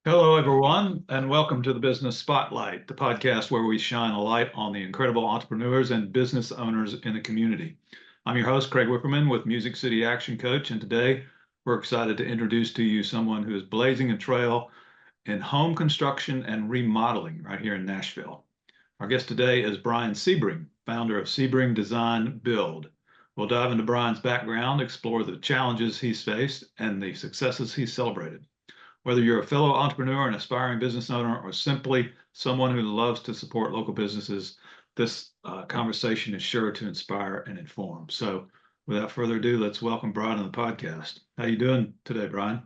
Hello, everyone, and welcome to the Business Spotlight, the podcast where we shine a light on the incredible entrepreneurs and business owners in the community. I'm your host, Craig Whipperman with Music City Action Coach, and today we're excited to introduce to you someone who is blazing a trail in home construction and remodeling right here in Nashville. Our guest today is Bryan Sebring, founder of Sebring Design Build. We'll dive into Bryan's background, explore the challenges he's faced, and the successes he's celebrated. Whether you're a fellow entrepreneur, an aspiring business owner, or simply someone who loves to support local businesses, this conversation is sure to inspire and inform. So without further ado, let's welcome Bryan on the podcast. How you doing today, Bryan?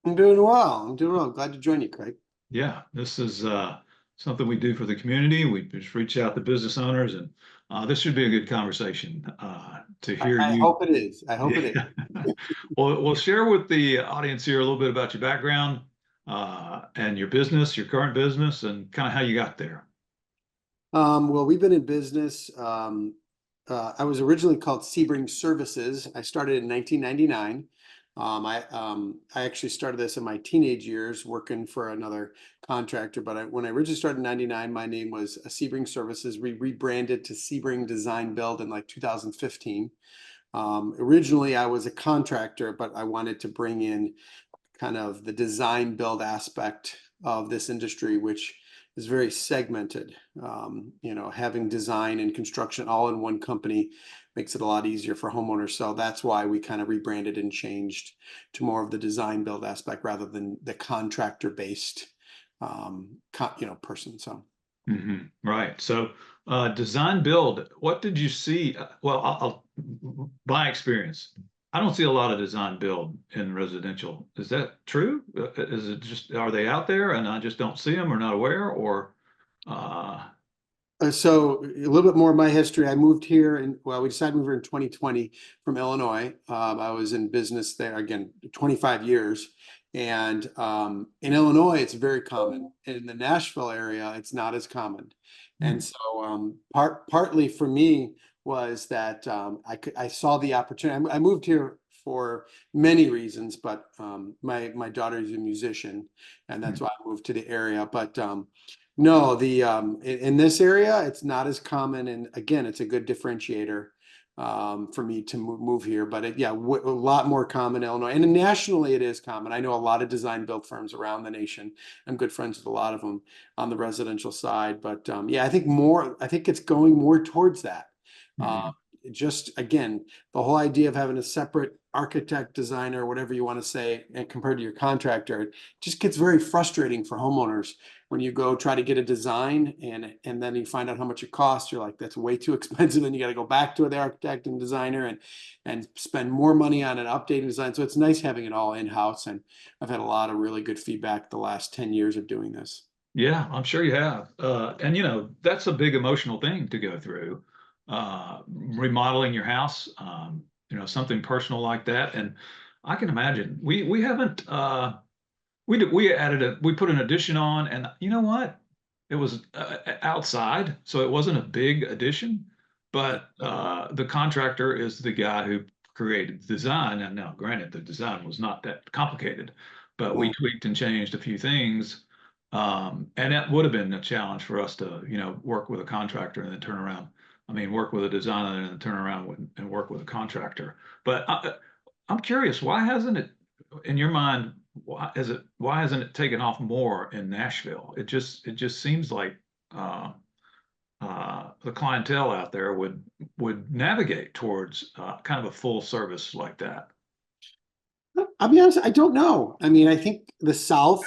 I'm doing well. I'm doing well. Glad to join you, Craig. Yeah, this is something we do for the community. We just reach out to business owners, and this should be a good conversation to hear I you. hope it is. I hope it is. Well, we'll share with the audience here a little bit about your background and your business, your current business, and kind of how you got there. Well, we've been in business. I was originally called Sebring Services. I started in 1999. I actually started this in my teenage years working for another contractor. But when I originally started in 99, my name was Sebring Services. We rebranded to Sebring Design Build in like 2015. Originally, I was a contractor, but I wanted to bring in kind of the design build aspect of this industry, which is very segmented. Having design and construction all in one company makes it a lot easier for homeowners. So that's why we kind of rebranded and changed to more of the design build aspect rather than the contractor based, person. So. Right. So, design build, what did you see? Well, by experience, I don't see a lot of design build in residential. Is that true? Is it just, are they out there and I just don't see them or not aware or, uh, So a little bit more of my history. I moved here and well, we decided to move here in 2020 from Illinois. I was in business there again, 25 years. And in Illinois, it's very common. In the Nashville area, it's not as common. And so partly for me was that I saw the opportunity. I moved here for many reasons, but my daughter is a musician, and that's why I moved to the area. But no, in this area, it's not as common, and again, it's a good differentiator for me to move here. But a lot more common in Illinois, and nationally, it is common. I know a lot of design build firms around the nation. I'm good friends with a lot of them on the residential side. But I think it's going more towards that. mhm. Just again, the whole idea of having a separate architect, designer, whatever you want to say, and compared to your contractor, it just gets very frustrating for homeowners when you go try to get a design and then you find out how much it costs. You're like, that's way too expensive, and you got to go back to the architect and designer and spend more money on an updated design. So it's nice having it all in-house, and I've had a lot of really good feedback the last 10 years of doing this. Yeah, I'm sure you have. And that's a big emotional thing to go through. Remodeling your house, something personal like that. And I can imagine we haven't we put an addition on, and you know what? It was outside, so it wasn't a big addition, but the contractor is the guy who created the design. And now, granted, the design was not that complicated, but we tweaked and changed a few things. And that would have been a challenge for us to, work with a contractor and then turn around. I mean, work with a designer and then turn around and work with a contractor. But I'm curious, why hasn't it, in your mind, why hasn't it taken off more in Nashville? It just seems like the clientele out there would navigate towards kind of a full service like that. I'll be honest, I don't know. I mean, I think the South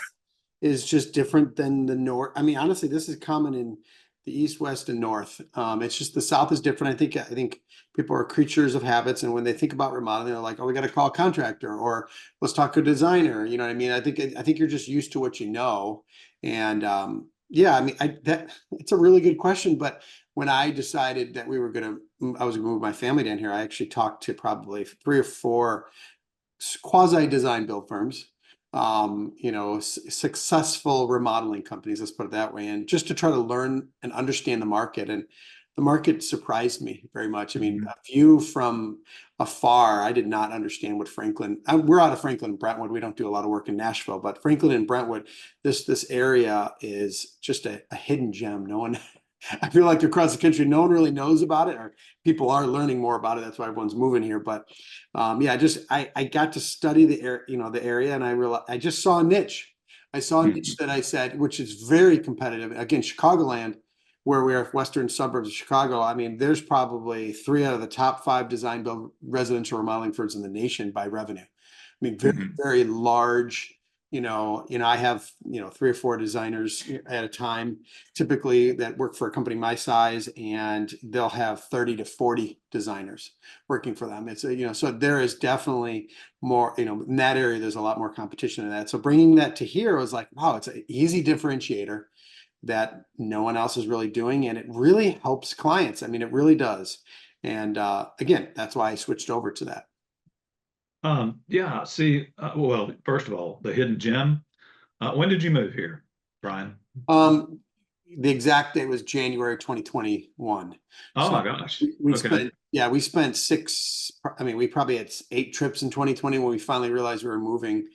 is just different than the North. I mean, honestly, this is common in the East, West, and North. It's just the South is different. I think people are creatures of habits, and when they think about remodeling, they're like, "Oh, we got to call a contractor," or "Let's talk to a designer." You know what I mean? I think you're just used to what you know, and I mean, that it's a really good question. But when I decided that I was gonna move my family down here, I actually talked to probably 3 or 4 quasi design build firms, successful remodeling companies, let's put it that way, and just to try to learn and understand the market. And the market surprised me very much. I mean, Mhm. a view from afar, I did not understand what Franklin. We're out of Franklin and Brentwood. We don't do a lot of work in Nashville, but Franklin and Brentwood, this area is just a hidden gem. No one, I feel like across the country, no one really knows about it, or people are learning more about it. That's why everyone's moving here. But yeah, I got to study the area, and I realized I just saw a niche. I saw a niche Mhm. that I said, which is very competitive. Again, Chicagoland, where we are, western suburbs of Chicago. I mean, there's probably 3 out of the top 5 design build residential remodeling firms in the nation by revenue. I mean, very, Mhm. very large. I have 3 or 4 designers at a time, typically that work for a company my size, and they'll have 30 to 40 designers working for them. So there is definitely more, in that area, there's a lot more competition in that. So bringing that to here was like, wow, it's an easy differentiator that no one else is really doing, and it really helps clients. I mean, it really does. And again, that's why I switched over to that. Yeah, see, well, first of all, the hidden gem. When did you move here, Brian? Um, the exact date was January 2021. Oh So my gosh. we Okay. spent, yeah, we spent I mean, we probably had 8 trips in 2020 when we finally realized we were moving.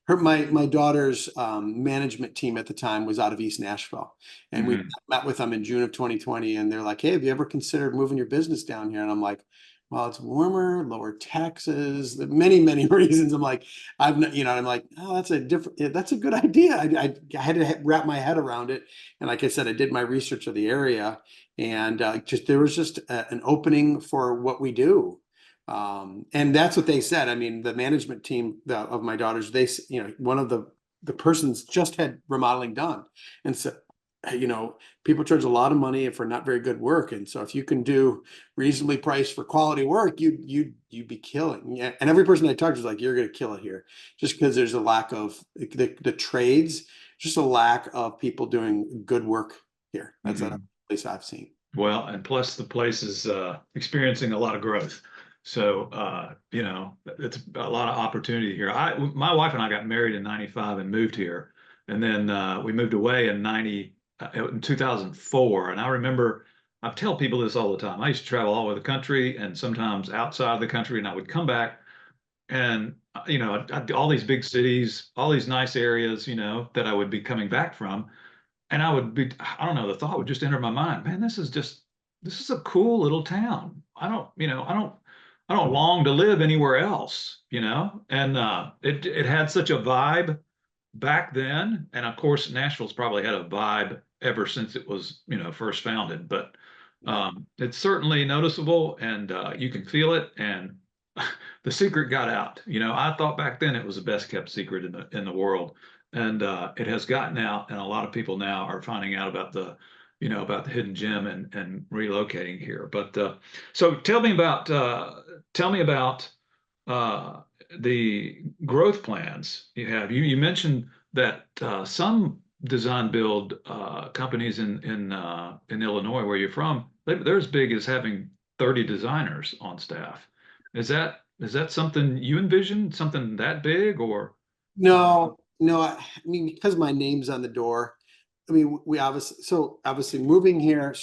My daughter's management team at the time was out of East Nashville, and we Mhm. met with them in June of 2020, and they're like, "Hey, have you ever considered moving your business down here?" And I'm like, "Well, it's warmer, lower taxes, many, many reasons." I'm like, I've not, I'm like, "Oh, that's a good idea." I had to wrap my head around it, and like I said, I did my research of the area, and there was just an opening for what we do. And that's what they said. I mean, the management team of my daughters, one of the persons just had remodeling done, and so people charge a lot of money for not very good work, and so if you can do reasonably priced for quality work, you'd be killing. Yeah, and every person I talked to is like, "You're going to kill it here," just because there's a lack of the trades, just a lack of people doing good work here. That's at a Mhm. place I've seen. Well, and plus the place is experiencing a lot of growth. So, it's a lot of opportunity here. My wife and I got married in 95 and moved here. And then we moved away in 2004. And I remember, I tell people this all the time. I used to travel all over the country and sometimes outside of the country, and I would come back and, all these big cities, all these nice areas, that I would be coming back from. And I don't know, the thought would just enter my mind, man, this is a cool little town. I don't long to live anywhere else, And it had such a vibe back then. And of course, Nashville's probably had a vibe ever since it was, first founded, but Yeah. it's certainly noticeable and you can feel it. And the secret got out. I thought back then it was the best kept secret in the world, and it has gotten out, and a lot of people now are finding out about about the hidden gem and relocating here. But so tell me about uh, the growth plans you have. You mentioned that some design build companies in Illinois, where you're from, they're as big as having 30 designers on staff. Is that something you envision? Something that big, or? No, no. I mean, because my name's on the door. I mean, obviously moving here,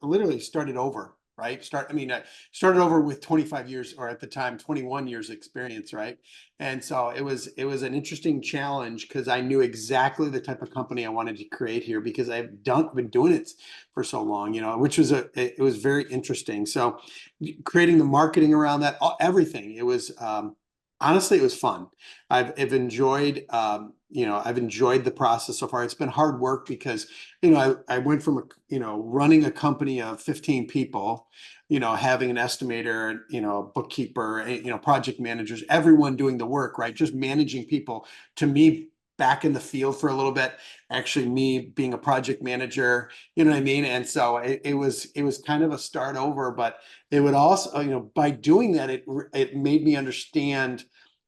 literally started over, right? I started over with 25 years, or at the time, 21 years experience, right? And so it was an interesting challenge because I knew exactly the type of company I wanted to create here because been doing it for so long, which it was very interesting. So creating the marketing around that, everything, it was, honestly, it was fun. I've enjoyed the process so far. It's been hard work because, I went from running a company of 15 people, having an estimator, a bookkeeper, project managers, everyone doing the work, right? Just managing people, to me, back in the field for a little bit, actually me being a project manager, you know what I mean? And so it was kind of a start over, but it would also, by doing that, it made me understand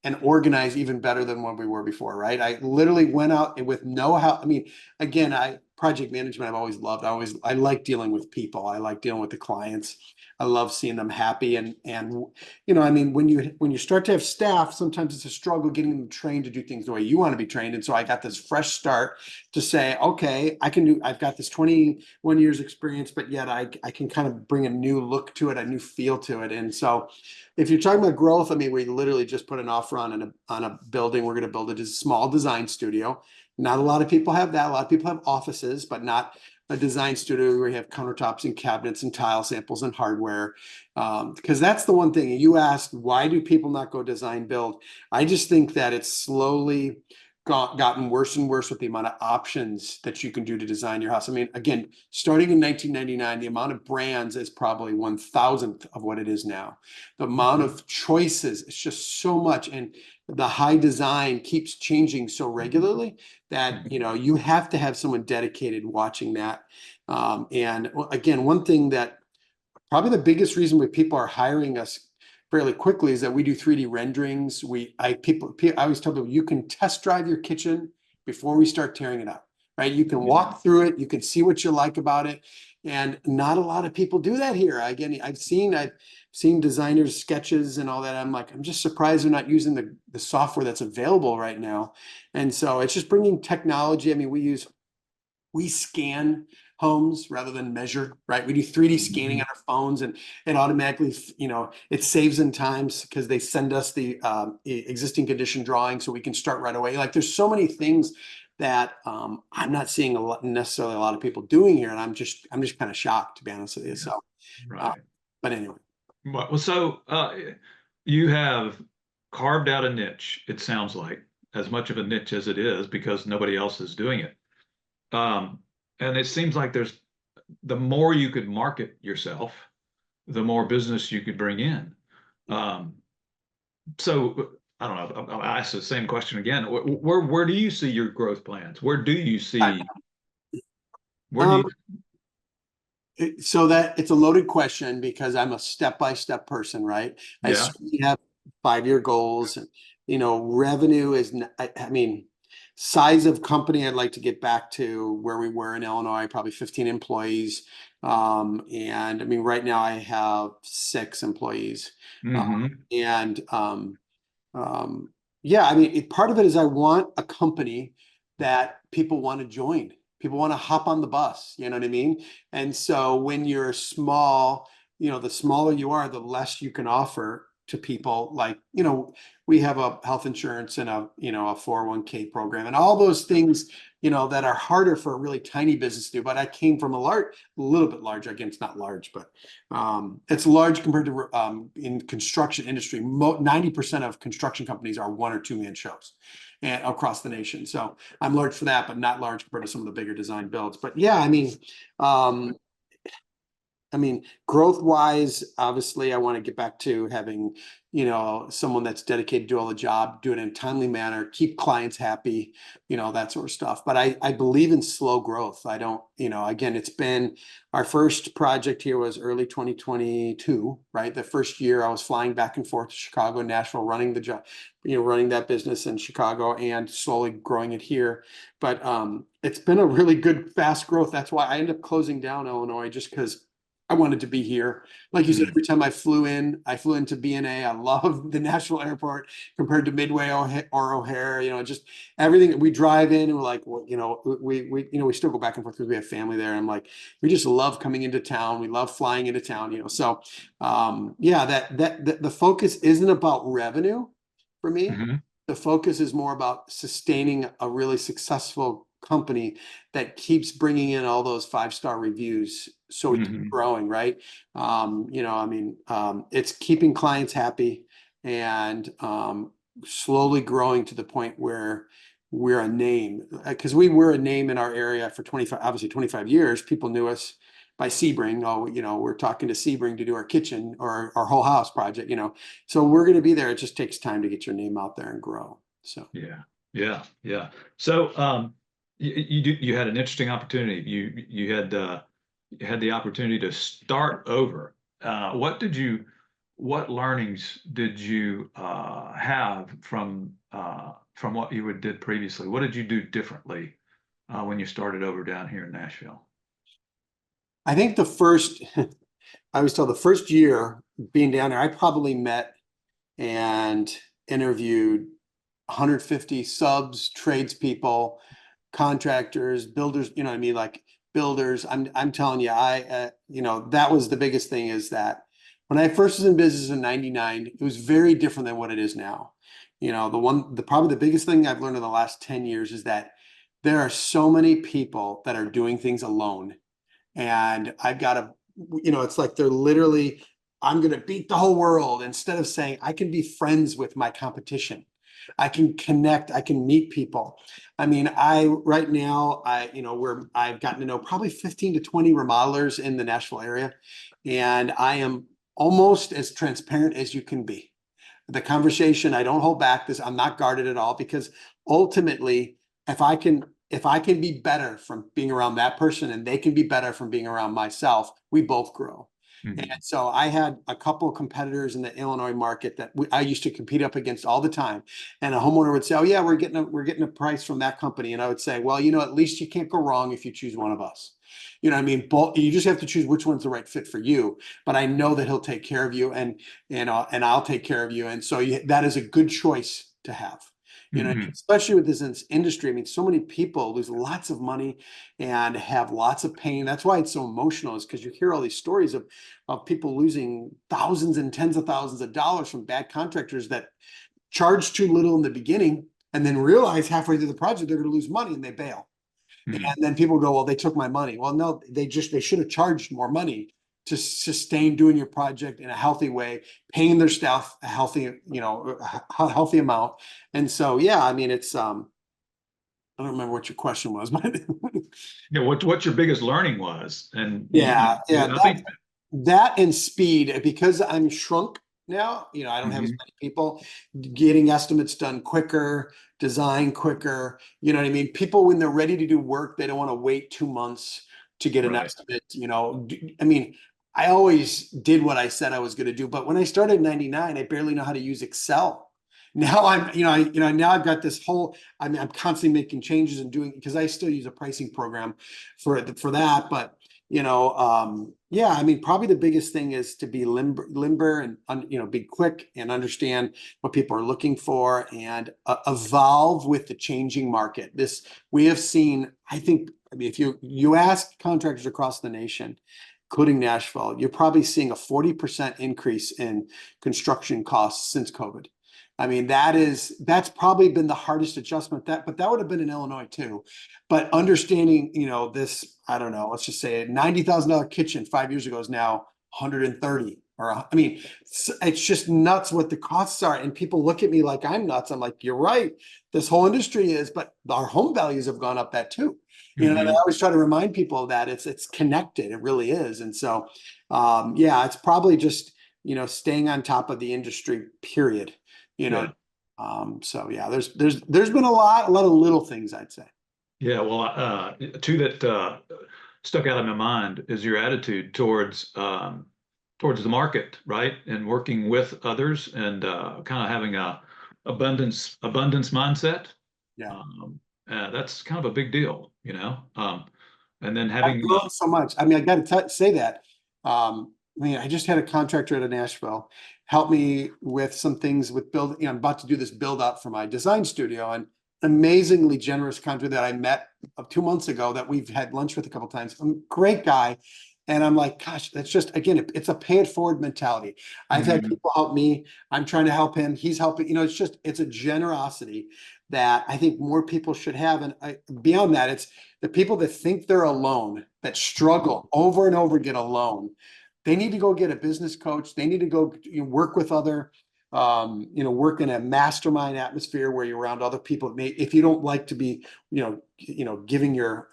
and organize even better than when we were before, right? I literally went out and with know-how. I mean, again, project management I've always loved. I like dealing with people. I like dealing with the clients. I love seeing them happy. And I mean, when you start to have staff, sometimes it's a struggle getting them trained to do things the way you want to be trained. And so I got this fresh start to say, okay, I've got this 21 years experience, but yet I can kind of bring a new look to it, a new feel to it. And so if you're talking about growth, I mean, we literally just put an offer on a building. We're going to build a small design studio. Not a lot of people have that. A lot of people have offices, but not a design studio where you have countertops and cabinets and tile samples and hardware. Because that's the one thing you asked, why do people not go design build? I just think that it's slowly gotten worse and worse with the amount of options that you can do to design your house. I mean, again, starting in 1999, the amount of brands is probably 1,000th of what it is now. The amount of choices, it's just so much. And the high design keeps changing so regularly that, you have to have someone dedicated watching that. And again, one thing that probably the biggest reason why people are hiring us fairly quickly is that we do 3D renderings. I always tell people, you can test drive your kitchen before we start tearing it up, right? You can walk through it, you can see what you like about it. And not a lot of people do that here. Again, I've seen designers' sketches and all that. I'm just surprised they're not using the software that's available right now. And so it's just bringing technology. I mean, we scan homes rather than measure, right? We do 3D scanning on our phones, and it automatically, it saves in times because they send us the existing condition drawing so we can start right away. Like there's so many things that I'm not seeing necessarily a lot of people doing here, and I'm just kind of shocked, to be honest with you. So, Right. but anyway. Well, so you have carved out a niche, it sounds like, as much of a niche as it is because nobody else is doing it. And it seems like the more you could market yourself, the more business you could bring in. Um, so I don't know. I'll ask the same question again. Where do you see your growth plans? Where do you see? Where do Um, you? so that it's a loaded question because I'm a step-by-step person, right? I Yeah. certainly have 5-year goals. And, revenue is, I mean, size of company, I'd like to get back to where we were in Illinois, probably 15 employees. And I mean, right now I have 6 employees. Hmm. And yeah, I mean, part of it is I want a company that people want to join. People want to hop on the bus. You know what I mean? And so when you're small, the smaller you are, the less you can offer to people. Like, we have a health insurance and a 401k program and all those things, that are harder for a really tiny business to do. But I came from a little bit larger. Again, it's not large, but it's large compared to in construction industry. 90% of construction companies are 1 or 2 man shows and across the nation. So I'm large for that, but not large compared to some of the bigger design builds. But yeah, um, growth wise, obviously, I want to get back to having, someone that's dedicated to all the job, do it in a timely manner, keep clients happy, that sort of stuff. But I believe in slow growth. I don't, again, it's been our first project here was early 2022, right? The first year I was flying back and forth to Chicago, Nashville, running the job, running that business in Chicago and slowly growing it here. But it's been a really good, fast growth. That's why I ended up closing down Illinois, just because I wanted to be here. Like you said, every time I flew into BNA. I love the Nashville airport compared to Midway or O'Hare, just everything. We drive in and we're like, well, we still go back and forth because we have family there. I'm like, we just love coming into town. We love flying into town, so yeah, that the focus isn't about revenue for me. Hmm. The focus is more about sustaining a really successful company that keeps bringing in all those 5-star reviews so we keep Hmm. growing, right? It's keeping clients happy and slowly growing to the point where we're a name, because we were a name in our area for 25 years. People knew us by Sebring. Oh, we're talking to Sebring to do our kitchen or our whole house project, so we're going to be there. It just takes time to get your name out there and grow. So Yeah. Yeah. Yeah. So you had an interesting opportunity. You had the opportunity to start over. What learnings did you have from what you did previously? What did you do differently when you started over down here in Nashville? I think the first, I always tell the first year being down there, I probably met and interviewed 150 subs, tradespeople, contractors, builders, you know what I mean? Like builders. I'm telling you, that was the biggest thing is that when I first was in business in 99, it was very different than what it is now. Probably the biggest thing I've learned in the last 10 years is that there are so many people that are doing things alone. And I've got to, it's like they're literally, I'm going to beat the whole world instead of saying I can be friends with my competition. I can connect, I can meet people. I mean, right now, I've gotten to know probably 15 to 20 remodelers in the Nashville area, and I am almost as transparent as you can be. The conversation, I don't hold back this, I'm not guarded at all, because ultimately, if I can be better from being around that person and they can be better from being around myself, we both grow. And so I had a couple of competitors in the Illinois market that I used to compete up against all the time. And a homeowner would say, "Oh yeah, we're getting a price from that company." And I would say, "Well, at least you can't go wrong if you choose one of us." You know what I mean? You just have to choose which one's the right fit for you. But I know that he'll take care of you, and I'll take care of you. And so that is a good choice to have. Especially with this industry. I mean, so many people lose lots of money and have lots of pain. That's why it's so emotional, is because you hear all these stories of people losing thousands and tens of thousands of dollars from bad contractors that charge too little in the beginning and then realize halfway through the project they're going to lose money and they bail. And then people go, "Well, they took my money." Well, no, they should have charged more money to sustain doing your project in a healthy way, paying their staff a healthy amount. And so, yeah, I mean, I don't remember what your question was, but Yeah, what your biggest learning was, and yeah, I think. that and speed, because I'm shrunk now, I don't have as Mhm. many people, getting estimates done quicker, design quicker, you know what I mean? People, when they're ready to do work, they don't want to wait 2 months to get an Right. estimate, I mean, I always did what I said I was going to do, but when I started in 99, I barely know how to use Excel. Now now I've got this whole, I'm constantly making changes and doing, because I still use a pricing program for that, but yeah, I mean, probably the biggest thing is to be limber and be quick and understand what people are looking for, and evolve with the changing market. We have seen, I think, I mean, if you ask contractors across the nation, including Nashville, you're probably seeing a 40% increase in construction costs since COVID. I mean, that's probably been the hardest adjustment, but that would have been in Illinois too. But understanding, this, I don't know, let's just say a $90,000 kitchen 5 years ago is now 130, or I mean, it's just nuts what the costs are. And people look at me like I'm nuts. I'm like, "You're right. This whole industry is, but our home values have gone up that too." And I always try to remind people of that it's connected. It really is. And so, yeah, it's probably just, staying on top of the industry, period. You know, Yeah. so yeah, there's been a lot of little things, I'd say. Yeah. Well, two that stuck out in my mind is your attitude towards the market, right, and working with others, and kind of having a abundance mindset. Yeah. Um, that's kind of a big deal, and then I've having grown so much. I mean, I got to say that. I mean, I just had a contractor out of Nashville help me with some things with build. I'm about to do this build out for my design studio, and amazingly generous contractor that I met 2 months ago that we've had lunch with a couple times. Great guy. And I'm like, gosh, that's just, again, it's a pay it forward mentality. I've had Mhm. people help me. I'm trying to help him. He's helping. It's a generosity that I think more people should have. And beyond that, it's the people that think they're alone, that struggle over and over again alone. They need to go get a business coach. They need to go work with other, work in a mastermind atmosphere where you're around other people. If you don't like to be, giving your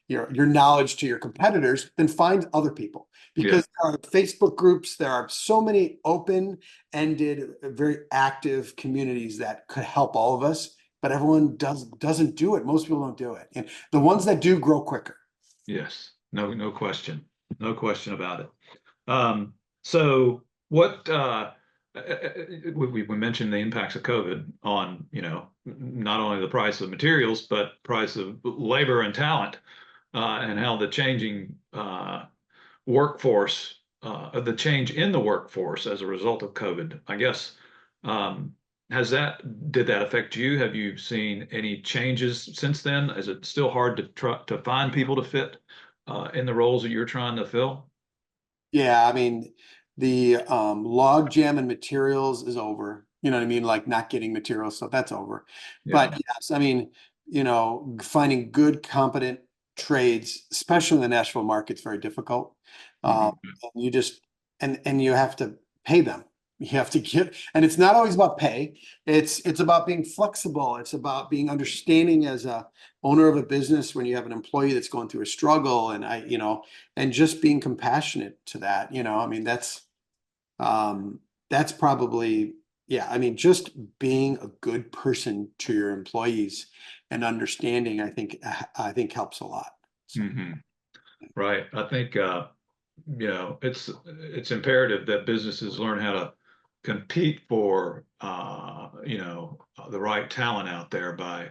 knowledge to your competitors, then find other people, Yeah. because there are Facebook groups. There are so many open-ended, very active communities that could help all of us, but everyone doesn't do it. Most people don't do it. And the ones that do grow quicker. Yes. No question. No question about it. So what we mentioned the impacts of COVID on, not only the price of materials, but price of labor and talent, and how the changing workforce, the change in the workforce as a result of COVID. I guess, um, did that affect you? Have you seen any changes since then? Is it still hard to try to find people to fit in the roles that you're trying to fill? Yeah, I mean, the log jam and materials is over. You know what I mean? Like not getting materials, so that's over. Yeah. But yes, I mean, finding good, competent trades, especially in the Nashville market, is very difficult. Mhm. And you just and you have to pay them. You have to get, and it's not always about pay. It's about being flexible. It's about being understanding as a owner of a business when you have an employee that's going through a struggle, and just being compassionate to that. I mean, that's probably, yeah, I mean, just being a good person to your employees and understanding, I think helps a lot. So, Mhm. Right. I think it's imperative that businesses learn how to compete for the right talent out there by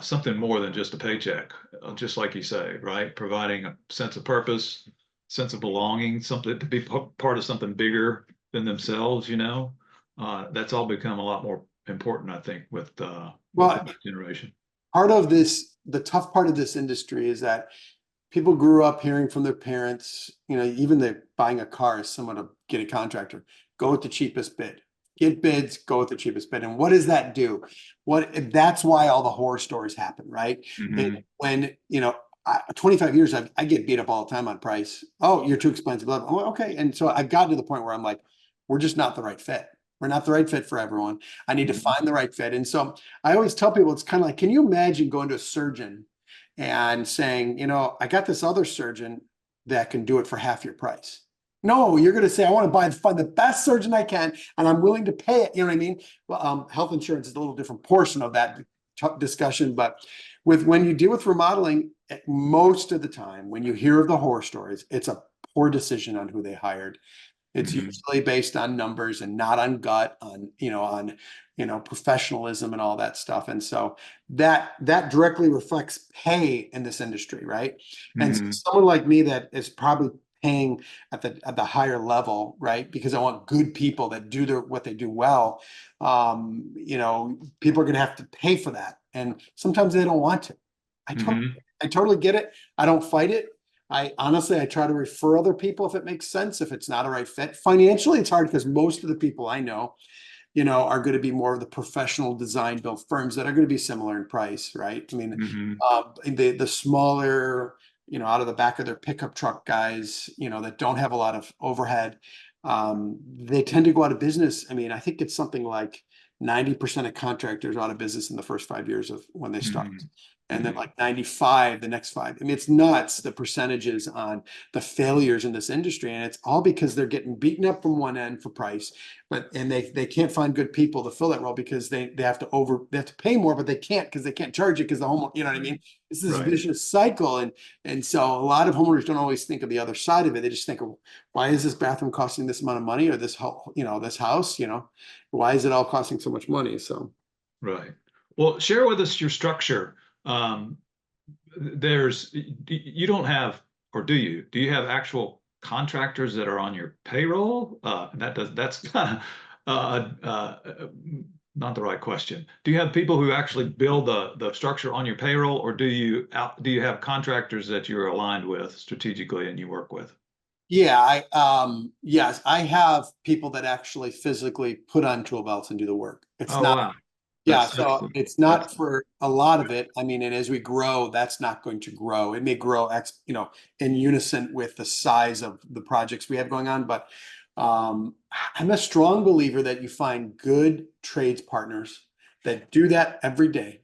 something more than just a paycheck, just like you say, right? Providing a sense of purpose, sense of belonging, something to be part of something bigger than themselves. That's all become a lot more important, I think, with the well, next generation. the tough part of this industry is that people grew up hearing from their parents, even the buying a car is someone to get a contractor, go with the cheapest bid, get bids, go with the cheapest bid. And what does that do? That's why all the horror stories happen, right? Hmm. When, 25 years, I get beat up all the time on price. Oh, you're too expensive. Oh, okay. And so I've gotten to the point where I'm like, we're just not the right fit. We're not the right fit for everyone. I need to Hmm. find the right fit. And so I always tell people, it's kind of like, can you imagine going to a surgeon and saying, I got this other surgeon that can do it for half your price? No, you're going to say, I want to find the best surgeon I can, and I'm willing to pay it. You know what I mean? Well, health insurance is a little different portion of that discussion, but when you deal with remodeling, most of the time, when you hear of the horror stories, it's a poor decision on who they hired. It's Hmm. usually based on numbers and not on gut, professionalism and all that stuff. And so that directly reflects pay in this industry, right? And so Hmm. someone like me that is probably paying at the higher level, right? Because I want good people that do what they do well. People are going to have to pay for that, and sometimes they don't want to. I totally, Hmm. I totally get it. I don't fight it. I try to refer other people if it makes sense, if it's not a right fit. Financially, it's hard because most of the people I know, are going to be more of the professional design build firms that are going to be similar in price, right? I mean, Hmm. the smaller, out of the back of their pickup truck guys, that don't have a lot of overhead, they tend to go out of business. I mean, I think it's something like 90% of contractors out of business in the first 5 years of when they start. Hmm. And then Hmm. like 95 the next five. I mean, it's nuts the percentages on the failures in this industry. And it's all because they're getting beaten up from one end for price, and they can't find good people to fill that role because they have to pay more, but they can't because they can't charge it because the home, you know what I mean? It's this Right. vicious cycle. And so a lot of homeowners don't always think of the other side of it. They just think of, why is this bathroom costing this amount of money, or this house, why is it all costing so much money? So Right. Well, share with us your structure. Um, you don't have, or do you? Do you have actual contractors that are on your payroll? That's kind of not the right question. Do you have people who actually build the structure on your payroll, or do you have contractors that you're aligned with strategically and you work with? yeah, yes, I have people that actually physically put on tool belts and do the work. It's Oh not. wow, Yeah, that's so it's that's not for a lot of it. I mean, and as we grow, that's not going to grow. It may grow in unison with the size of the projects we have going on. But I'm a strong believer that you find good trades partners that do that every day,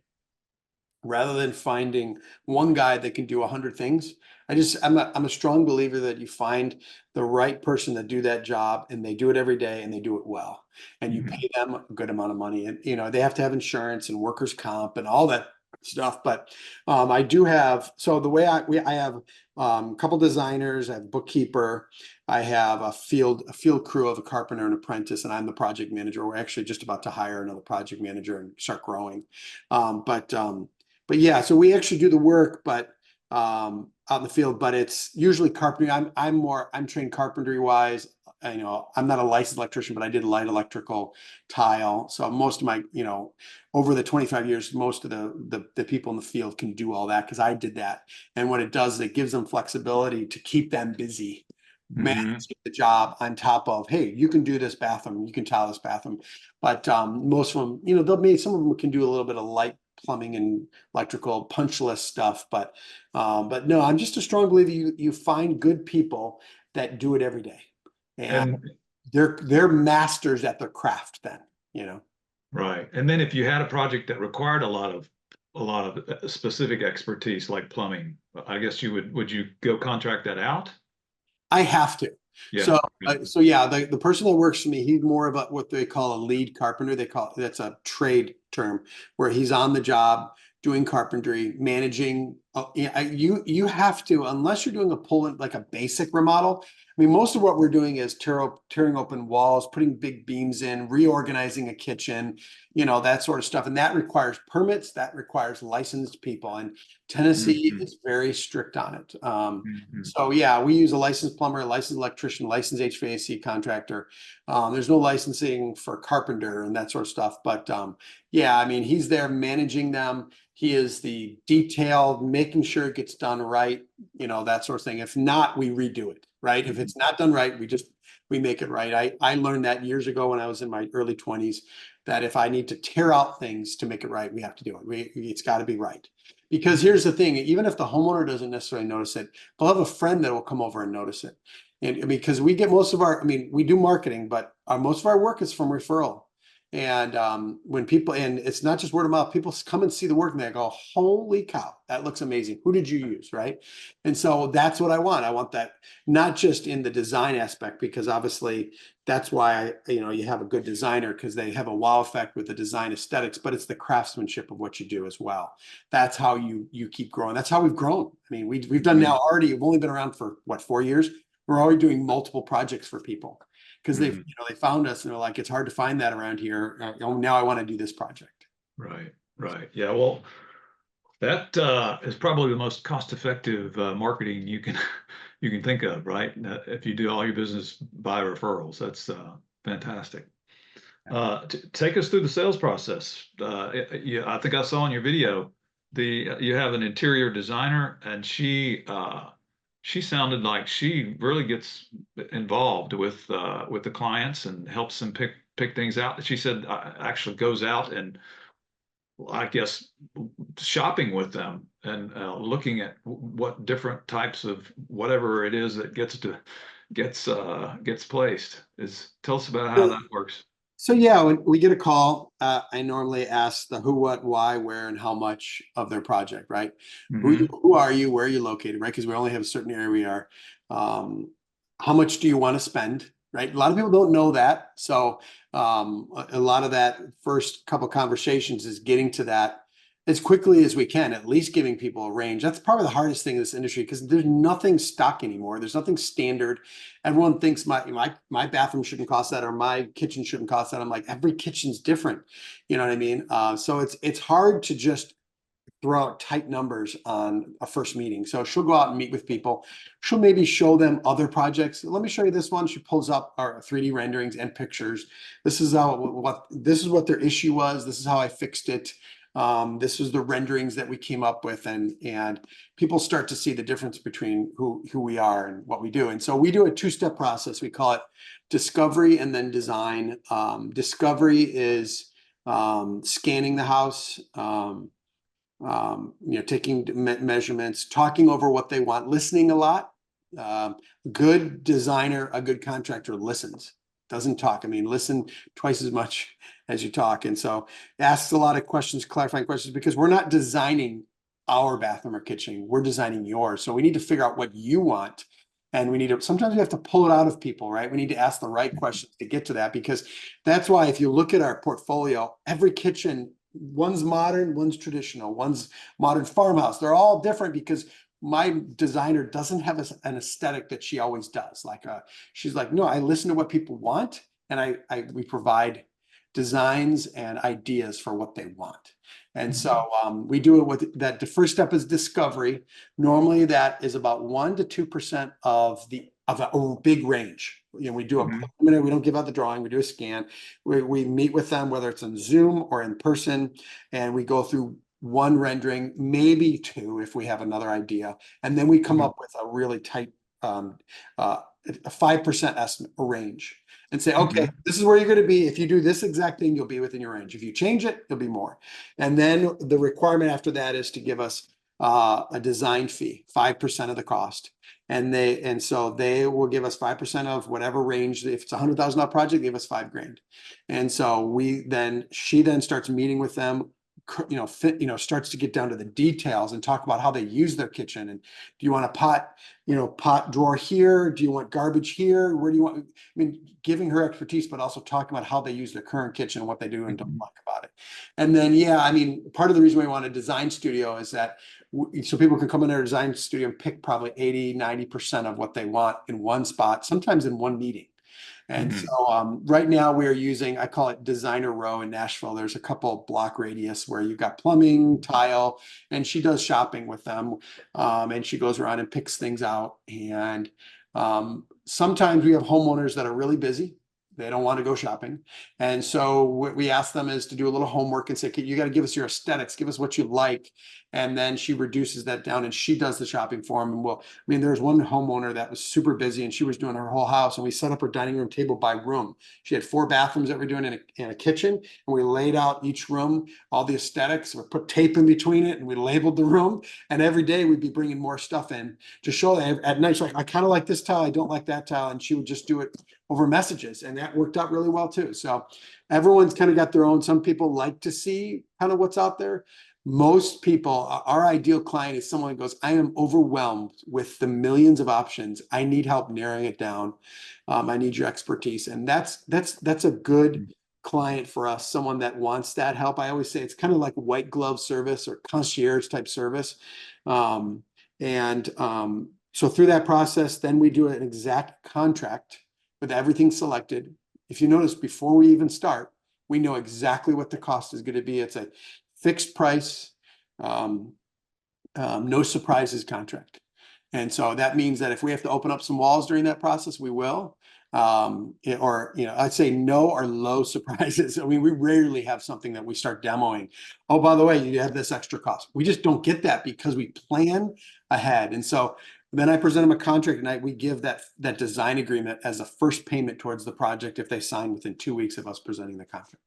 rather than finding one guy that can do 100 things. I'm a strong believer that you find the right person that do that job, and they do it every day and they do it well, and you Mhm. pay them a good amount of money, and they have to have insurance and workers comp and all that stuff. But I do have, so the way I have a couple designers, I have a bookkeeper, I have a field crew of a carpenter and apprentice, and I'm the project manager. We're actually just about to hire another project manager and start growing. But yeah, so we actually do the work, but out in the field, but it's usually carpentry. I'm trained carpentry wise. I'm not a licensed electrician, but I did light electrical, tile. So most of my, over the 25 years, most of the people in the field can do all that because I did that. And what it does is it gives them flexibility to keep them busy, Hmm. managing the job on top of, hey, you can do this bathroom, you can tile this bathroom. But most of them, some of them can do a little bit of light plumbing and electrical punch list stuff. But no, I'm just a strong believer you find good people that do it every day. And And they're masters at their craft then, you know. right. And then if you had a project that required a lot of specific expertise like plumbing, I guess would you go contract that out? I have to. Yeah. So, so yeah, the person that works for me, he's more of what they call a lead carpenter. That's a trade term where he's on the job doing carpentry, managing. You have to, unless you're doing a pull in like a basic remodel. I mean, most of what we're doing is tearing open walls, putting big beams in, reorganizing a kitchen, that sort of stuff. And that requires permits, that requires licensed people. And Tennessee Hmm. is very strict on it. Hmm. So yeah, we use a licensed plumber, a licensed electrician, licensed HVAC contractor. There's no licensing for carpenter and that sort of stuff. But yeah, I mean, he's there managing them. He is the detailed, making sure it gets done right, that sort of thing. If not, we redo it, right? If it's not done right, we make it right. I learned that years ago when I was in my early 20s, that if I need to tear out things to make it right, we have to do it. It's got to be right. Because here's the thing, even if the homeowner doesn't necessarily notice it, they'll have a friend that will come over and notice it. And because we get most of we do marketing, but most of our work is from referral. And when people, and it's not just word of mouth, people come and see the work and they go, holy cow, that looks amazing. Who did you use? Right. And so that's what I want. I want that not just in the design aspect, because obviously that's why, you have a good designer because they have a wow effect with the design aesthetics, but it's the craftsmanship of what you do as well. That's how you keep growing. That's how we've grown. I mean, we've done now already, we've only been around for what, 4 years? We're already doing multiple projects for people because Hmm. they found us and they're like, it's hard to find that around here. Now I want to do this project. Right. Right. Yeah. Well, that is probably the most cost-effective marketing you can think of, right? If you do all your business by referrals, that's fantastic. Take us through the sales process. Yeah, I think I saw in your video you have an interior designer, and she sounded like she really gets involved with the clients and helps them pick things out. She said actually goes out and I guess shopping with them and looking at what different types of whatever it is that gets placed. Tell us about how that works. So yeah, when we get a call, I normally ask the who, what, why, where, and how much of their project, right? Hmm. Who are you? Where are you located, right? Because we only have a certain area we are. Um, how much do you want to spend, right? A lot of people don't know that. So a lot of that first couple conversations is getting to that as quickly as we can, at least giving people a range. That's probably the hardest thing in this industry because there's nothing stock anymore. There's nothing standard. Everyone thinks my bathroom shouldn't cost that or my kitchen shouldn't cost that. I'm like, every kitchen's different. You know what I mean? So it's hard to just throw out tight numbers on a first meeting. So she'll go out and meet with people. She'll maybe show them other projects. Let me show you this one. She pulls up our 3D renderings and pictures. This is what their issue was. This is how I fixed it. This was the renderings that we came up with, and people start to see the difference between who we are and what we do. And so we do a two-step process. We call it discovery and then design. Discovery is scanning the house, taking measurements, talking over what they want, listening a lot. Good designer, a good contractor listens, doesn't talk. I mean, listen twice as much as you talk. And so asks a lot of questions, clarifying questions, because we're not designing our bathroom or kitchen. We're designing yours. So we need to figure out what you want. And sometimes we have to pull it out of people, right? We need to ask the right questions to get to that, because that's why if you look at our portfolio, every kitchen one's modern, one's traditional, one's modern farmhouse. They're all different because my designer doesn't have an aesthetic that she always does. Like she's like, no, I listen to what people want, and we provide designs and ideas for what they want. And so we do it with that. The first step is discovery. Normally that is about 1 to 2% of a big range. You know, we do a preliminary, we don't give out the drawing, we do a scan. We meet with them, whether it's on Zoom or in person, and we go through one rendering, maybe two if we have another idea. And then we come up with a really tight a 5% estimate, a range, and say, okay, this is where you're going to be. If you do this exact thing, you'll be within your range. If you change it, it'll be more. And then the requirement after that is to give us a design fee, 5% of the cost. And so they will give us 5% of whatever range. If it's a $100,000 project, give us $5,000. And so she then starts meeting with them, starts to get down to the details and talk about how they use their kitchen. And do you want a pot drawer here? Do you want garbage here? Where do you want? I mean, giving her expertise, but also talking about how they use their current kitchen and what they do and don't like about it. And then, I mean, part of the reason we want a design studio is that so people can come in our design studio and pick probably 80-90% of what they want in one spot, sometimes in one meeting. And so right now we are using, I call it Designer Row in Nashville. There's a couple block radius where you've got plumbing, tile, and she does shopping with them. And she goes around and picks things out. And sometimes we have homeowners that are really busy. They don't want to go shopping. And so what we ask them is to do a little homework and say, okay, you got to give us your aesthetics, give us what you like. And then she reduces that down and she does the shopping for them. And there's one homeowner that was super busy and she was doing her whole house, and we set up her dining room table by room. She had 4 bathrooms that we're doing in a kitchen, and we laid out each room, all the aesthetics. We put tape in between it and we labeled the room. And every day we'd be bringing more stuff in to show that at night. She's like, I kind of like this tile, I don't like that tile. And she would just do it over messages, and that worked out really well too. So everyone's kind of got their own. Some people like to see kind of what's out there. Most people, our ideal client is someone who goes, I am overwhelmed with the millions of options. I need help narrowing it down. I need your expertise. And that's a good client for us, someone that wants that help. I always say it's kind of like white glove service or concierge type service. So through that process, then we do an exact contract with everything selected. If you notice, before we even start, we know exactly what the cost is going to be. It's a fixed price, no surprises contract. And so that means that if we have to open up some walls during that process, we will. I'd say no or low surprises. I mean, we rarely have something that we start demoing. Oh, by the way, you have this extra cost. We just don't get that because we plan ahead. And so then I present them a contract, and we give that design agreement as a first payment towards the project if they sign within 2 weeks of us presenting the contract.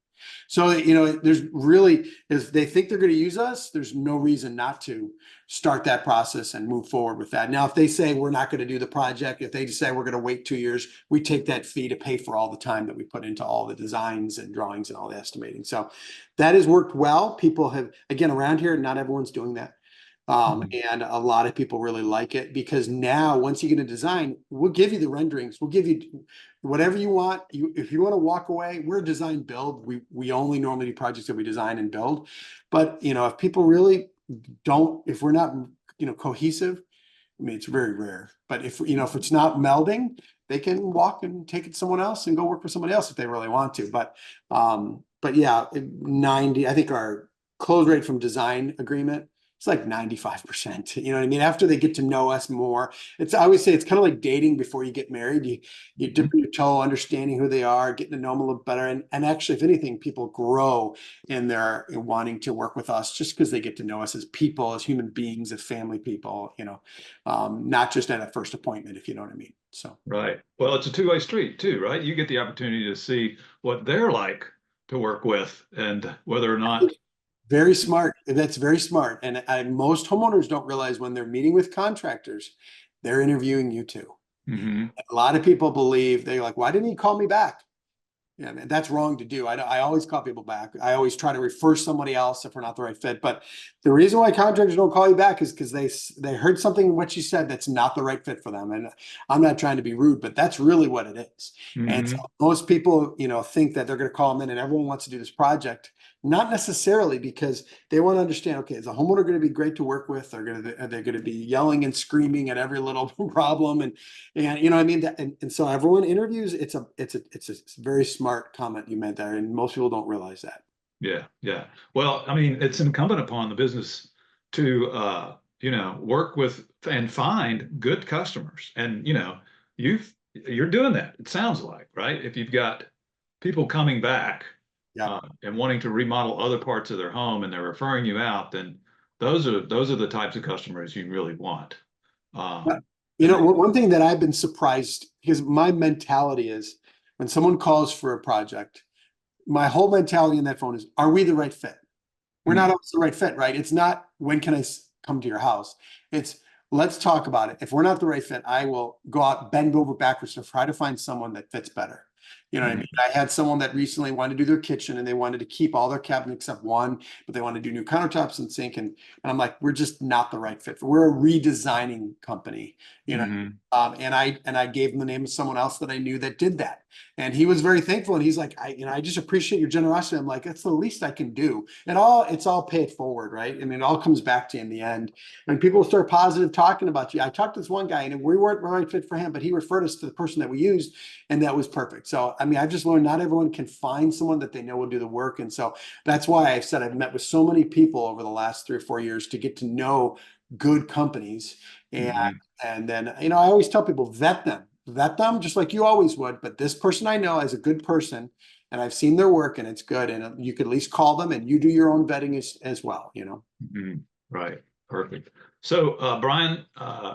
So, there's really, if they think they're going to use us, there's no reason not to start that process and move forward with that. Now, if they say we're not going to do the project, if they decide we're going to wait 2 years, we take that fee to pay for all the time that we put into all the designs and drawings and all the estimating. So that has worked well. People have, again, around here, not everyone's doing that. And a lot of people really like it because now once you get a design, we'll give you the renderings. We'll give you whatever you want. If you want to walk away, we're a design build. We only normally do projects that we design and build. But, if people really don't, if we're not, cohesive, I mean, it's very rare. But if it's not melding, they can walk and take it to someone else and go work for somebody else if they really want to. But yeah, 90, I think our close rate from design agreement, it's like 95%. You know what I mean? After they get to know us more, I always say it's kind of like dating before you get married. You dip your toe, understanding who they are, getting to know them a little better. And actually, if anything, people grow in their wanting to work with us just because they get to know us as people, as human beings, as family people, not just at a first appointment, if you know what I mean. So right. Well, it's a two-way street too, right? You get the opportunity to see what they're like to work with and whether or not. Very smart. That's very smart. And most homeowners don't realize when they're meeting with contractors, they're interviewing you too. A lot of people believe, they're like, why didn't he call me back? Yeah, man, that's wrong to do. I always call people back. I always try to refer somebody else if we're not the right fit. But the reason why contractors don't call you back is because they heard something in what you said that's not the right fit for them. And I'm not trying to be rude, but that's really what it is. And so Hmm. most people, think that they're going to call them in and everyone wants to do this project. Not necessarily, because they want to understand, okay, is the homeowner going to be great to work with? Are they going to be yelling and screaming at every little problem? And you know what I mean? And so everyone interviews, it's a very smart comment you made there, and most people don't realize that. Yeah, yeah. Well, I mean, it's incumbent upon the business to work with and find good customers. And you're doing that, it sounds like, right? If you've got people coming back Yeah. and wanting to remodel other parts of their home and they're referring you out, then those are the types of customers you really want. But, Um, and one thing that I've been surprised, because my mentality is when someone calls for a project, my whole mentality in that phone is, are we the right fit? We're not mm, always the right fit, right? It's not, when can I come to your house? It's, let's talk about it. If we're not the right fit, I will go out, bend over backwards to try to find someone that fits better. You know what I mean? mm, I had someone that recently wanted to do their kitchen and they wanted to keep all their cabinets except one, but they wanted to do new countertops and sink. And I'm like, we're just not the right fit. We're a redesigning company, you know. mm, And I gave him the name of someone else that I knew that did that. And he was very thankful. And he's like, I just appreciate your generosity. I'm like, that's the least I can do. It's all paid forward, right? I mean, it all comes back to you in the end. And people start positive talking about you. I talked to this one guy and we weren't the right fit for him, but he referred us to the person that we used, and that was perfect. So, I mean, I've just learned not everyone can find someone that they know will do the work. And so that's why I've said I've met with so many people over the last 3 or 4 years to get to know good companies. And mm. and then, I always tell people, vet them just like you always would. But this person I know is a good person and I've seen their work and it's good. And you could at least call them and you do your own vetting as well. Mhm. Right. Perfect. So, Brian,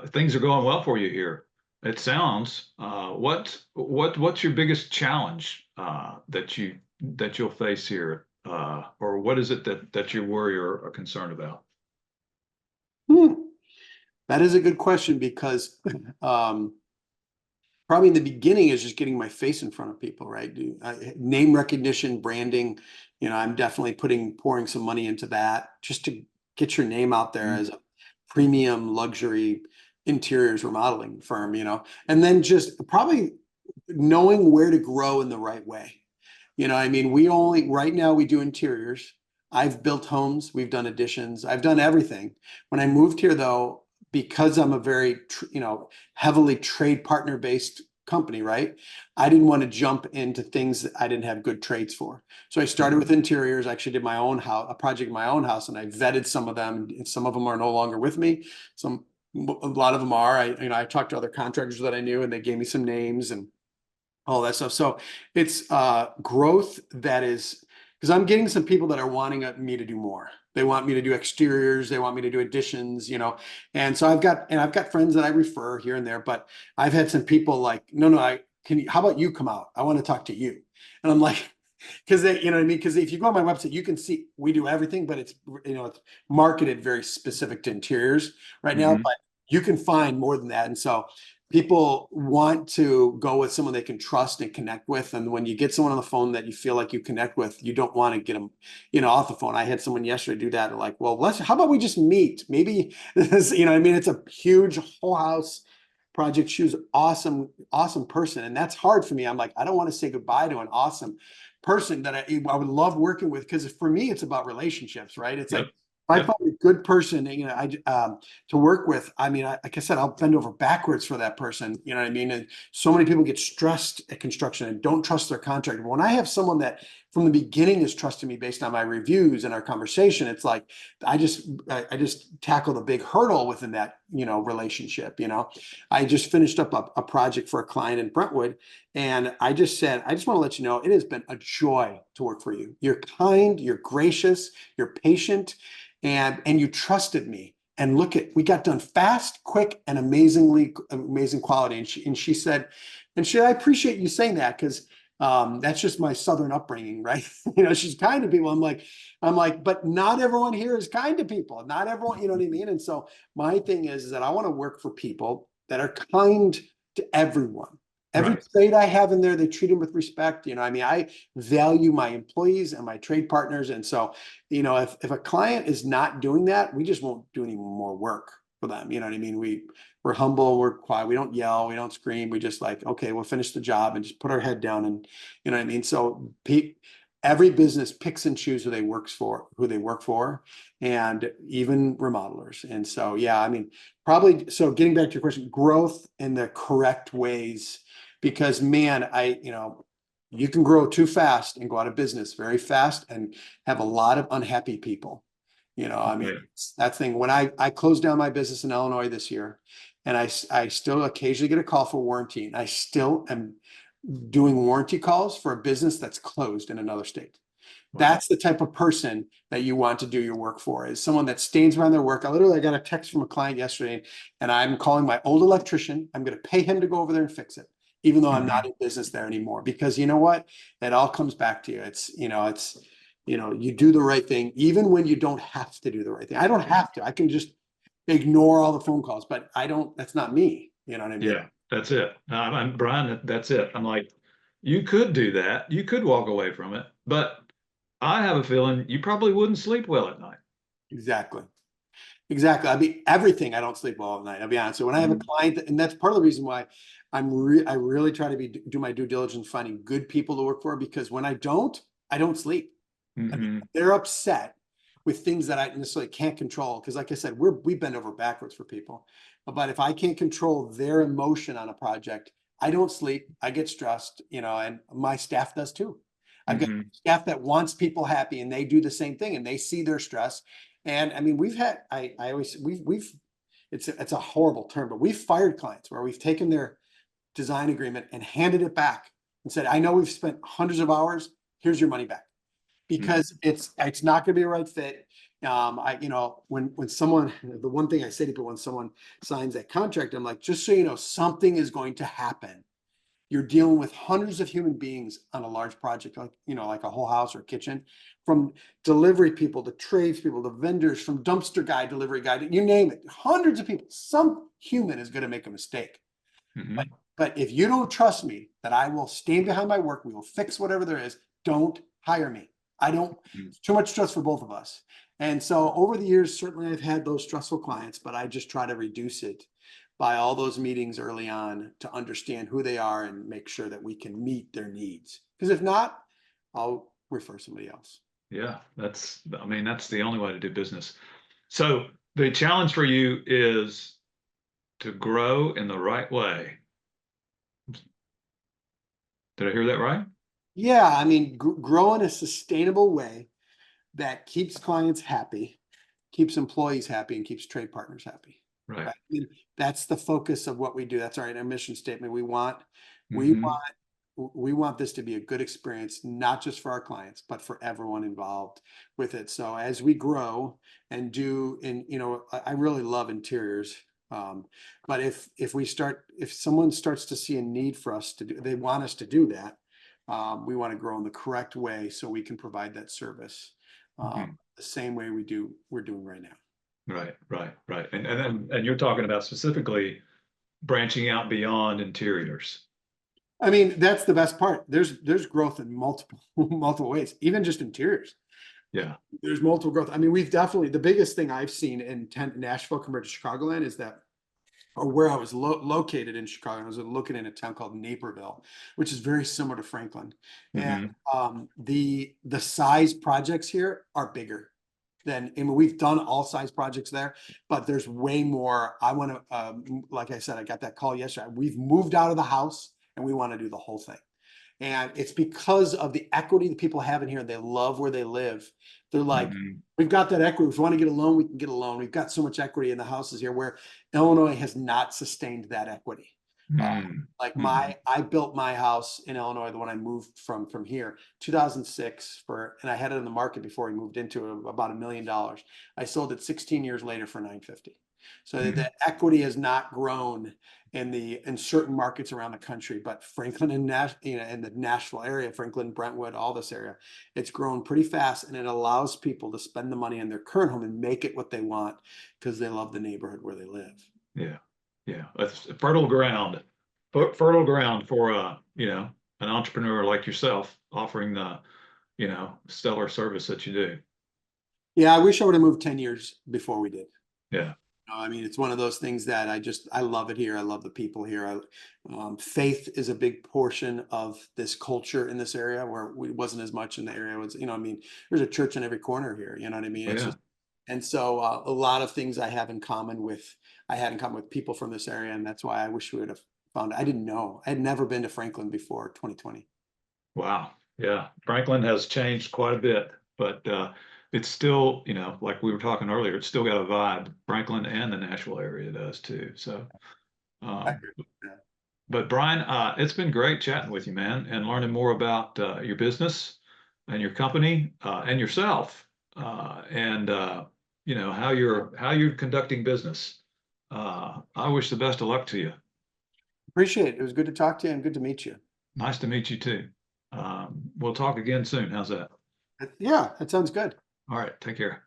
things are going well for you here. It sounds. What's your biggest challenge that you'll face here, or what is it that you worry or are concerned about? Hmm. That is a good question because um, probably in the beginning is just getting my face in front of people, right? Name recognition, branding. I'm definitely pouring some money into that just to get your name out there Mhm. as a premium luxury interiors remodeling firm. And then just probably knowing where to grow in the right way. I mean, right now we do interiors. I've built homes, we've done additions, I've done everything. When I moved here though, because I'm a very, heavily trade partner based company, right? I didn't want to jump into things that I didn't have good trades for. So I started with interiors. I actually did my own house, a project in my own house, and I vetted some of them. And some of them are no longer with me. A lot of them are. I talked to other contractors that I knew, and they gave me some names and all that stuff. So it's growth that is, because I'm getting some people that are wanting me to do more. They want me to do exteriors. They want me to do additions. And so I've got friends that I refer here and there, but I've had some people like, no, how about you come out? I want to talk to you. And I'm like, because they, what I mean? Because if you go on my website, you can see we do everything, but it's marketed very specific to interiors right now, Mhm. but you can find more than that. And so people want to go with someone they can trust and connect with. And when you get someone on the phone that you feel like you connect with, you don't want to get them, off the phone. I had someone yesterday do that. Like, well, how about we just meet? Maybe this, I mean, it's a huge whole house project. She was awesome, awesome person. And that's hard for me. I'm like, I don't want to say goodbye to an awesome person that I would love working with. Cause for me, it's about relationships, right? It's like, Yep. if I Yep. find a good person, to work with, I mean, like I said, I'll bend over backwards for that person. You know what I mean? And so many people get stressed at construction and don't trust their contractor. But when I have someone that from the beginning is trusting me based on my reviews and our conversation, it's like I just tackled a big hurdle within that relationship. I just finished up a project for a client in Brentwood, and I just said, I just want to let you know it has been a joy to work for you. You're kind, you're gracious, you're patient, and you trusted me. And look at, we got done fast, quick, and amazing quality. And she said, I appreciate you saying that because that's just my Southern upbringing, right? She's kind to people. I'm like, but not everyone here is kind to people. Not everyone, you know what I mean? And so my thing is that I want to work for people that are kind to everyone. Every Right. trade I have in there, they treat them with respect. You know, I mean, I value my employees and my trade partners. And so, you know, if a client is not doing that, we just won't do any more work for them. You know what I mean? We're humble, we're quiet, we don't yell, we don't scream. We just like, okay, we'll finish the job and just put our head down and you know what I mean? So every business picks and chooses who they work for, and even remodelers. And so, yeah, I mean, probably so getting back to your question, growth in the correct ways, because man, you know, you can grow too fast and go out of business very fast and have a lot of unhappy people. You know, I mean, Right. that thing when I closed down my business in Illinois this year, and I still occasionally get a call for warranty, and I still am doing warranty calls for a business that's closed in another state. Wow. That's the type of person that you want to do your work for, is someone that stands behind their work. I got a text from a client yesterday, and I'm calling my old electrician. I'm going to pay him to go over there and fix it, even though I'm not in business there anymore. Because you know what? It all comes back to you. You do the right thing, even when you don't have to do the right thing. I don't have to. I can just ignore all the phone calls, but I don't, that's not me. You know what I mean? Yeah, that's it. I'm Brian. That's it. I'm like, you could do that. You could walk away from it, but I have a feeling you probably wouldn't sleep well at night. Exactly. Exactly. I mean, everything. I don't sleep well at night. I'll be honest. So when I have a Mhm. client, and that's part of the reason why I really try to do my due diligence finding good people to work for, because when I don't sleep. I mean, Mhm. they're upset with things that I necessarily can't control. Because like I said, we bend over backwards for people. But if I can't control their emotion on a project, I don't sleep. I get stressed, you know, and my staff does too. I've got Mhm. staff that wants people happy, and they do the same thing, and they see their stress. And I mean, I always, it's a horrible term, but we've fired clients where we've taken their design agreement and handed it back and said, I know we've spent hundreds of hours. Here's your money back, Mhm. because it's not going to be a right fit. You know, when someone, the one thing I say to people when someone signs that contract, I'm like, just so you know, something is going to happen. You're dealing with hundreds of human beings on a large project, like, you know, like a whole house or kitchen, from delivery people to tradespeople to vendors, from dumpster guy, delivery guy, you name it, hundreds of people. Some human is going to make a mistake. But, Mhm. but if you don't trust me that I will stand behind my work, we will fix whatever there is, don't hire me. I don't, Mhm. it's too much stress for both of us. And so over the years, certainly I've had those stressful clients, but I just try to reduce it by all those meetings early on to understand who they are and make sure that we can meet their needs. Because if not, I'll refer somebody else. Yeah, I mean, that's the only way to do business. So the challenge for you is to grow in the right way. Did I hear that right? Yeah, I mean, grow in a sustainable way that keeps clients happy, keeps employees happy, and keeps trade partners happy. Right. Right? I mean, that's the focus of what we do. That's our mission statement. We Hmm. want we want this to be a good experience, not just for our clients, but for everyone involved with it. So as we grow and do, and you know, I really love interiors. But if someone starts to see a need for us to do, they want us to do that. We want to grow in the correct way so we can provide that service Hmm. the same way we're doing right now. Right, right, right. And you're talking about specifically branching out beyond interiors. I mean, that's the best part. There's growth in multiple multiple ways, even just interiors. Yeah. There's multiple growth. I mean, we've definitely, the biggest thing I've seen in Nashville compared to Chicagoland is that, or where I was located in Chicago, I was looking in a town called Naperville, which is very similar to Franklin. And Hmm. the size projects here are bigger than, I mean, we've done all size projects there, but there's way more. I want to, like I said, I got that call yesterday. We've moved out of the house and we want to do the whole thing. And it's because of the equity that people have in here. They love where they live. They're like, Hmm. we've got that equity. If we want to get a loan, we can get a loan. We've got so much equity in the houses here, where Illinois has not sustained that equity. Uh, Hmm. like Hmm. I built my house in Illinois, the one I moved from here, 2006 and I had it in the market before we moved into it, about $1 million. I sold it 16 years later for 950. So Hmm. the equity has not grown in certain markets around the country, but Franklin and in the Nashville area, Franklin, Brentwood, all this area, it's grown pretty fast, and it allows people to spend the money on their current home and make it what they want because they love the neighborhood where they live. Yeah. Yeah. It's fertile ground. fertile ground for an entrepreneur like yourself offering the stellar service that you do. Yeah, I wish I would have moved 10 years before we did. Yeah. I mean, it's one of those things that I love it here. I love the people here. Faith is a big portion of this culture in this area where we wasn't as much in the area. Was, I mean, there's a church in every corner here. You know what I mean? It's Yeah. just, and so a lot of things I had in common with people from this area. And that's why I wish we would have found, I didn't know. I had never been to Franklin before 2020. Wow. Yeah. Franklin has changed quite a bit, but it's still, like we were talking earlier, it's still got a vibe. Franklin and the Nashville area does too. So, I um, agree. Yeah. but Bryan, it's been great chatting with you, man, and learning more about your business and your company and yourself, and how you're conducting business. I wish the best of luck to you. Appreciate it. It was good to talk to you and good to meet you. Nice to meet you too. We'll talk again soon. How's that? Yeah, that sounds good. All right. Take care.